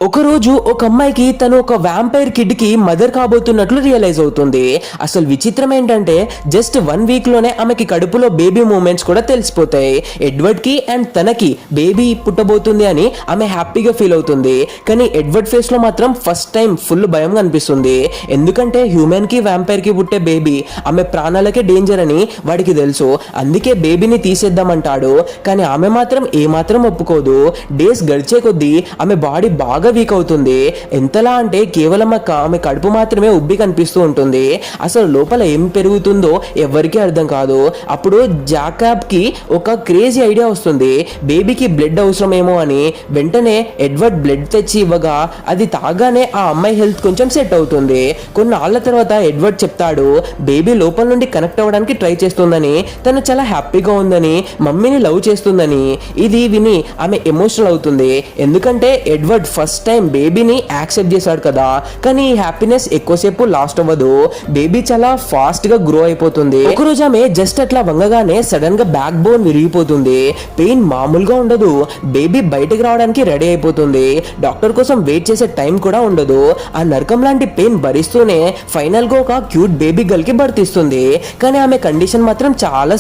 ఒకరోజు ఒక అమ్మాయికి తను ఒక వ్యాంపైర్ కిడ్ కి మదర్ కాబోతున్నట్లు రియలైజ్ అవుతుంది. అసలు విచిత్రం ఏంటంటే జస్ట్ 1 వీక్ లోనే ఆమెకి కడుపులో బేబీ మూమెంట్స్ కూడా తెలిసిపోతాయి. ఎడ్వర్డ్ కి అండ్ తనకి బేబీ పుట్టబోతుంది అని ఆమె హ్యాపీగా ఫీల్ అవుతుంది. కానీ ఎడ్వర్డ్ ఫేస్ లో మాత్రం ఫస్ట్ టైం ఫుల్ భయం కనిపిస్తుంది. ఎందుకంటే హ్యూమన్ కి వ్యాంపైర్ కి పుట్టే బేబీ ఆమె ప్రాణాలకే డేంజర్ అని వాడికి తెలుసు. అందుకే బేబీని తీసేద్దామంటాడు. కానీ ఆమె మాత్రం ఏమాత్రం ఒప్పుకోదు. డేస్ గడిచే కొద్దీ ఆమె బాడీ బాగా వీక్ అవుతుంది. ఎంతలా అంటే కేవలం ఆమె కడుపు మాత్రమే ఉబ్బి కనిపిస్తూ ఉంటుంది. అసలు లోపల ఏం పెరుగుతుందో ఎవరికీ అర్థం కాదు. అప్పుడు జాకాబ్ కి ఒక క్రేజీ ఐడియా వస్తుంది. బేబీకి బ్లడ్ అవసరమేమో అని. వెంటనే ఎడ్వర్డ్ బ్లడ్ తెచ్చి ఇవ్వగా అది తాగానే ఆ అమ్మాయి హెల్త్ కొంచెం సెట్ అవుతుంది. కొన్నాళ్ళ తర్వాత ఎడ్వర్డ్ చెప్తాడు బేబీ లోపల నుండి కనెక్ట్ అవ్వడానికి ట్రై చేస్తుందని, తను చాలా హ్యాపీగా ఉందని, మమ్మీని లవ్ చేస్తుందని. ఇది విని ఆమె ఎమోషనల్ అవుతుంది. ఎందుకంటే ఎడ్వర్డ్ ఫస్ట్ టైం బేబీని యాక్సెప్ట్ చేశాడు కదా. కానీ ఈ హ్యాపీనెస్ ఎక్కువసేపు లాస్ట్ అవ్వదు. బేబీ చాలా ఫాస్ట్ గా గ్రో అయిపోతుంది. ఒకరోజు ఆమె జస్ట్ అట్లా వంగగానే సడన్ గా బ్యాక్ బోన్ విరిగిపోతుంది. పెయిన్ మామూలుగా ఉండదు. బేబీ బయటకు రావడానికి రెడీ అయిపోతుంది. డాక్టర్ కోసం వెయిట్ చేసే టైం కూడా ఉండదు. ఆ నరకం లాంటి పెయిన్ భరిస్తూనే ఫైనల్ గా ఒక క్యూట్ బేబీ గర్ల్ కి భర్తిస్తుంది. కానీ ఆమె కండిషన్ మాత్రం చాలా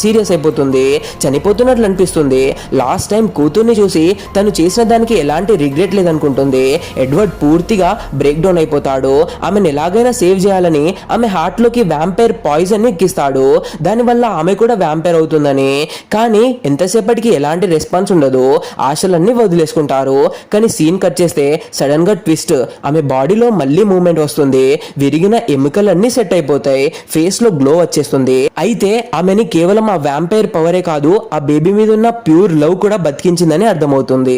సీరియస్ అయిపోతుంది. చనిపోతున్నట్లు అనిపిస్తుంది. లాస్ట్ టైం కూతుర్ని చూసి తను చేసిన దానికి ఎలాంటి రిగ్రెట్ లేదనుకుంటుంది. ఎడ్వర్డ్ పూర్తిగా బ్రేక్ డౌన్ అయిపోతాడు. ఆమెను ఎలాగైనా సేవ్ చేయాలని ఆమె హార్ట్ లోకి వ్యాంపైర్ పాయిజన్ ని ఎక్కిస్తాడు. దానివల్ల ఆమె కూడా వ్యాంపైర్ అవుతుందని. కానీ ఎంతసేపటికి ఎలాంటి రెస్పాన్స్ ఉండదు. ఆశలన్నీ వదిలేసుకుంటారు. కానీ సీన్ కట్ చేస్తే సడన్ గా ట్విస్ట్. ఆమె బాడీలో మళ్ళీ మూవ్మెంట్ వస్తుంది. విరిగిన ఎముకలన్నీ సెట్ అయిపోతాయి. ఫేస్ లో గ్లో వచ్చేస్తుంది. అయితే ఆమెని కేవలం ఆ వ్యాంపైర్ పవరే కాదు, ఆ బేబీ మీద ఉన్న ప్యూర్ లవ్ కూడా బతికించిందని అర్థమవుతుంది.